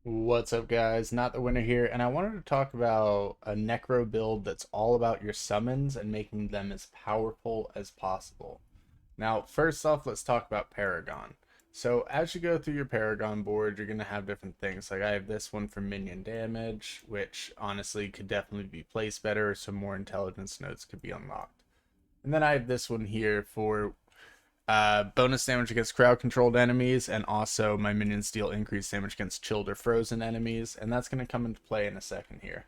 What's up, guys? Not the winner here, and I wanted to talk about a Necro build that's all about your summons and making them as powerful as possible. Now, first off, let's talk about Paragon. So, as you go through your Paragon board, you're going to have different things. Like, I have this one for minion damage, which honestly could definitely be placed better, or some more intelligence nodes could be unlocked. And then I have this one here for bonus damage against crowd controlled enemies, and also my minions deal increased damage against chilled or frozen enemies, and that's going to come into play in a second here.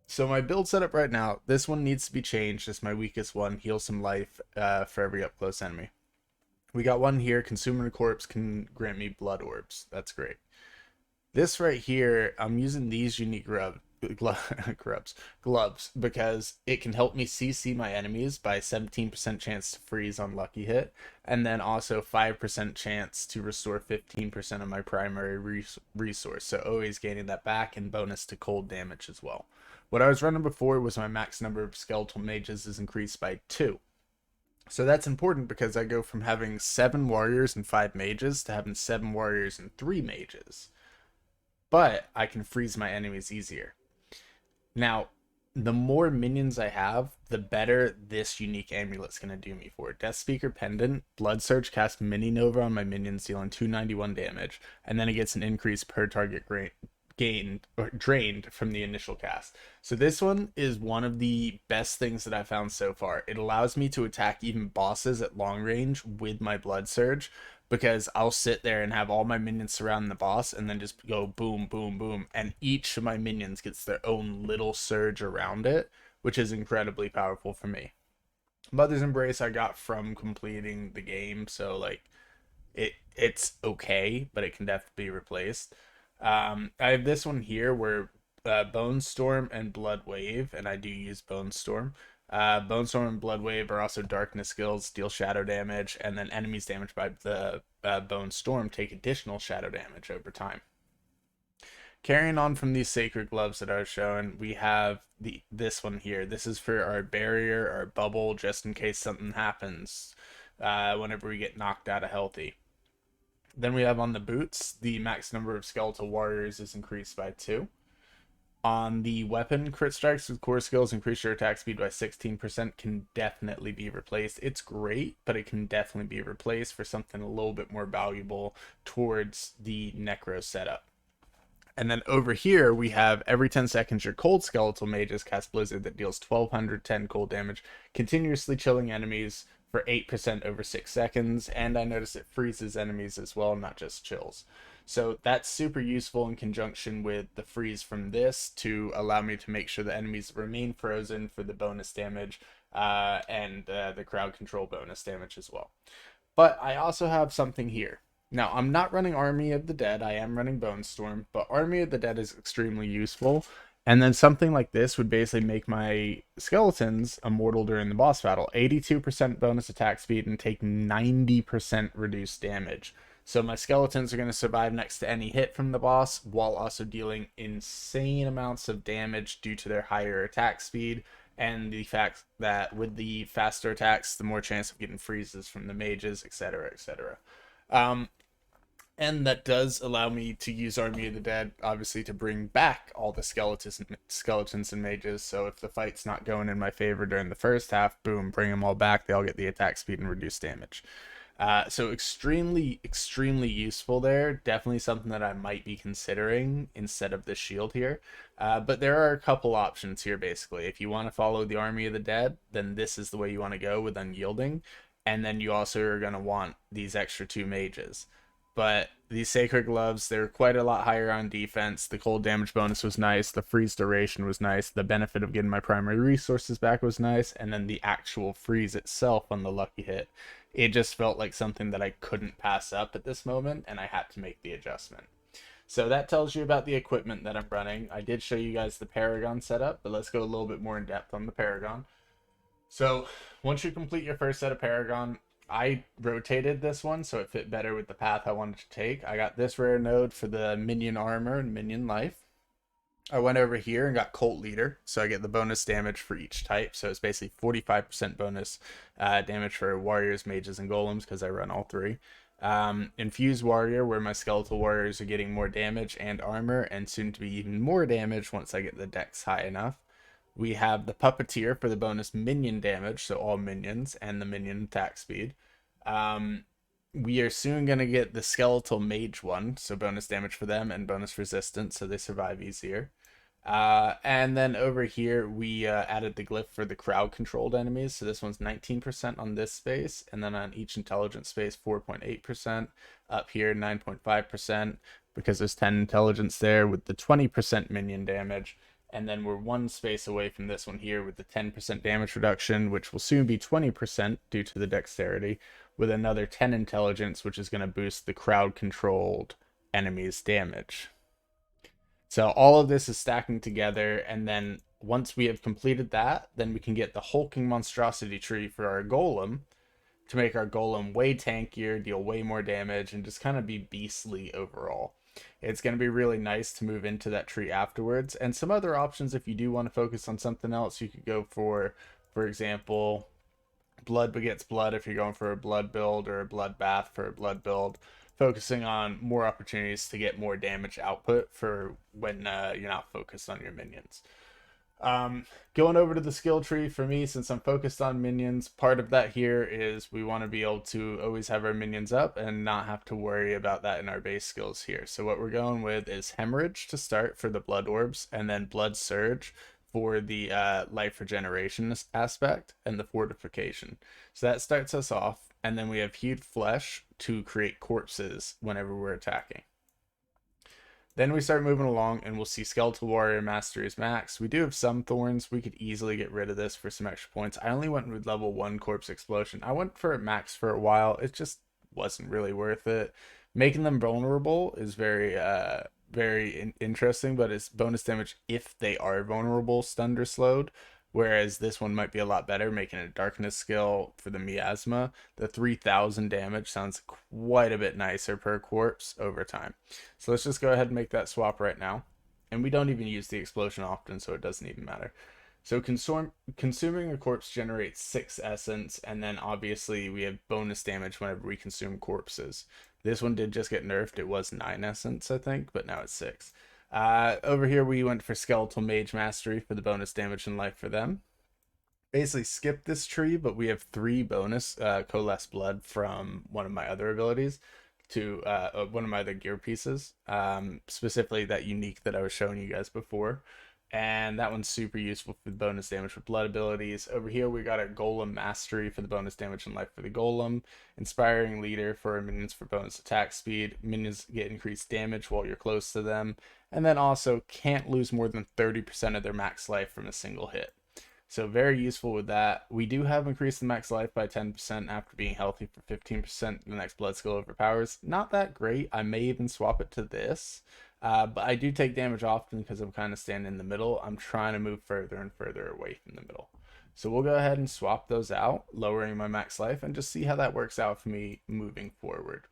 So my build setup right now, this one needs to be changed. It's my weakest one. Heal some life for every up close enemy. We got one here. Consuming a corpse can grant me blood orbs. That's great. This right here, I'm using these unique gloves because it can help me CC my enemies by 17% chance to freeze on lucky hit, and then also 5% chance to restore 15% of my primary resource. So always gaining that back, and bonus to cold damage as well. What I was running before was my max number of skeletal mages is increased by 2. So that's important because I go from having 7 warriors and 5 mages to having 7 warriors and 3 mages, but I can freeze my enemies easier. Now, the more minions I have, the better this unique amulet's going to do me for. Death Speaker Pendant, Blood Surge casts Mini Nova on my minions, dealing 291 damage, and then it gets an increase per target gained or drained from the initial cast. So this one is one of the best things that I found so far. It allows me to attack even bosses at long range with my Blood Surge, because I'll sit there and have all my minions surround the boss and then just go boom, boom, boom, and each of my minions gets their own little surge around it, which is incredibly powerful for me. Mother's Embrace I got from completing the game, so like it's okay, but it can definitely be replaced. I have this one here where Bone Storm and Blood Wave, and I do use Bone Storm. Bone Storm and Blood Wave are also darkness skills, deal shadow damage, and then enemies damaged by the Bone Storm take additional shadow damage over time. Carrying on from these sacred gloves that I was showing, we have this one here. This is for our barrier, our bubble, just in case something happens whenever we get knocked out of healthy. Then we have on the boots, the max number of skeletal warriors is increased by 2. On the weapon, crit strikes with core skills increase your attack speed by 16%, can definitely be replaced. It's great, but it can definitely be replaced for something a little bit more valuable towards the Necro setup. And then over here, we have every 10 seconds, your cold skeletal mages cast Blizzard that deals 1210 cold damage, continuously chilling enemies for 8% over 6 seconds. And I notice it freezes enemies as well, not just chills. So that's super useful in conjunction with the freeze from this to allow me to make sure the enemies remain frozen for the bonus damage and the crowd control bonus damage as well. But I also have something here. Now, I'm not running Army of the Dead, I am running Bone Storm, but Army of the Dead is extremely useful. And then something like this would basically make my skeletons immortal during the boss battle. 82% bonus attack speed and take 90% reduced damage. So my skeletons are going to survive next to any hit from the boss, while also dealing insane amounts of damage due to their higher attack speed, and the fact that with the faster attacks, the more chance of getting freezes from the mages, etc., etc. Um, and that does allow me to use Army of the Dead, obviously, to bring back all the skeletons and mages. So if the fight's not going in my favor during the first half, boom, bring them all back. They all get the attack speed and reduce damage. So extremely, extremely useful there. Definitely something that I might be considering instead of the shield here. But there are a couple options here, basically. If you want to follow the Army of the Dead, then this is the way you want to go with Unyielding. And then you also are going to want these extra 2 mages. But these Sacred Gloves, they're quite a lot higher on defense. The cold damage bonus was nice. The freeze duration was nice. The benefit of getting my primary resources back was nice. And then the actual freeze itself on the lucky hit, it just felt like something that I couldn't pass up at this moment, and I had to make the adjustment. So that tells you about the equipment that I'm running. I did show you guys the Paragon setup, but let's go a little bit more in depth on the Paragon. So once you complete your first set of Paragon, I rotated this one so it fit better with the path I wanted to take. I got this rare node for the minion armor and minion life. I went over here and got Cult Leader, so I get the bonus damage for each type. So it's basically 45% bonus damage for warriors, mages, and golems because I run all 3. Infused Warrior, where my Skeletal Warriors are getting more damage and armor, and soon to be even more damage once I get the dex high enough. We have the Puppeteer for the bonus minion damage, so all minions, and the minion attack speed. We are soon going to get the Skeletal Mage one, so bonus damage for them and bonus resistance, so they survive easier. And then over here, we added the glyph for the crowd controlled enemies. So this one's 19% on this space, and then on each intelligence space, 4.8%. Up here, 9.5%, because there's 10 intelligence there with the 20% minion damage. And then we're one space away from this one here with the 10% damage reduction, which will soon be 20% due to the dexterity, with another 10 intelligence, which is going to boost the crowd controlled enemies' damage. So all of this is stacking together, and then once we have completed that, then we can get the hulking monstrosity tree for our golem to make our golem way tankier, deal way more damage, and just kind of be beastly overall. It's going to be really nice to move into that tree afterwards. And some other options, if you do want to focus on something else, you could go for example, blood begets blood if you're going for a blood build, or a bloodbath for a blood build, focusing on more opportunities to get more damage output for when you're not focused on your minions. Going over to the skill tree, for me, since I'm focused on minions, part of that here is we want to be able to always have our minions up and not have to worry about that in our base skills here. So what we're going with is Hemorrhage to start for the blood orbs, and then Blood Surge for the life regeneration aspect, and the fortification. So that starts us off. And then we have Hued Flesh to create corpses whenever we're attacking. Then we start moving along, and we'll see Skeletal Warrior Mastery is max. We do have some Thorns. We could easily get rid of this for some extra points. I only went with level 1 Corpse Explosion. I went for max for a while. It just wasn't really worth it. Making them vulnerable is very interesting, but it's bonus damage if they are vulnerable, stunned, or slowed. Whereas this one might be a lot better, making a darkness skill for the miasma. The 3000 damage sounds quite a bit nicer per corpse over time. So let's just go ahead and make that swap right now. And we don't even use the explosion often, so it doesn't even matter. So consuming a corpse generates 6 essence, and then obviously we have bonus damage whenever we consume corpses. This one did just get nerfed. It was 9 essence, I think, but now it's 6. Over here we went for Skeletal Mage Mastery for the bonus damage and life for them. Basically skipped this tree, but we have 3 bonus Coalesce Blood from one of my other abilities to one of my other gear pieces, specifically that unique that I was showing you guys before. And that one's super useful for the bonus damage with blood abilities. Over here we got a Golem Mastery for the bonus damage and life for the Golem. Inspiring Leader for our minions for bonus attack speed. Minions get increased damage while you're close to them. And then also can't lose more than 30% of their max life from a single hit. So very useful with that. We do have increased the max life by 10% after being healthy for 15%. The next blood skill overpowers. Not that great. I may even swap it to this. But I do take damage often because I'm kind of standing in the middle. I'm trying to move further and further away from the middle. So we'll go ahead and swap those out, lowering my max life, and just see how that works out for me moving forward.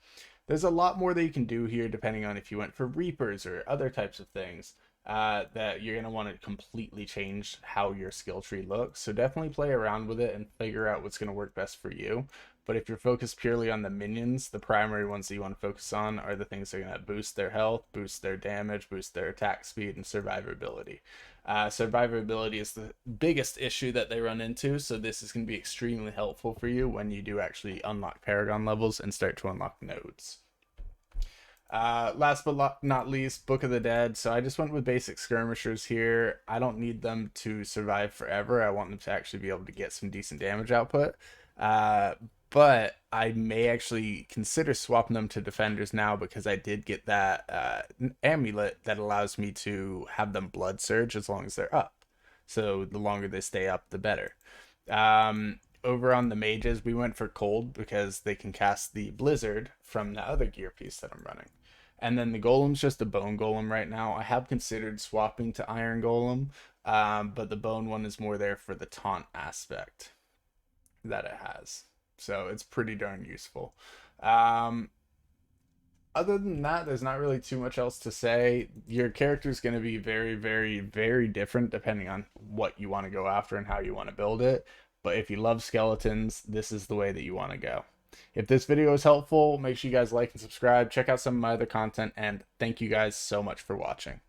There's a lot more that you can do here depending on if you went for Reapers or other types of things that you're going to want to completely change how your skill tree looks. So definitely play around with it and figure out what's going to work best for you. But if you're focused purely on the minions, the primary ones that you want to focus on are the things that are going to boost their health, boost their damage, boost their attack speed, and survivability. Survivability is the biggest issue that they run into, so this is going to be extremely helpful for you when you do actually unlock Paragon levels and start to unlock nodes. Last but not least, Book of the Dead. So I just went with basic skirmishers here. I don't need them to survive forever. I want them to actually be able to get some decent damage output. But I may actually consider swapping them to defenders now because I did get that amulet that allows me to have them blood surge as long as they're up. So the longer they stay up, the better. Over on the mages, we went for cold because they can cast the blizzard from the other gear piece that I'm running. And then the golem's just a bone golem right now. I have considered swapping to iron golem, but the bone one is more there for the taunt aspect that it has. So it's pretty darn useful. Other than that, there's not really too much else to say. Your character is going to be very, very, very different depending on what you want to go after and how you want to build it. But if you love skeletons, this is the way that you want to go. If this video was helpful, make sure you guys like and subscribe. Check out some of my other content, and thank you guys so much for watching.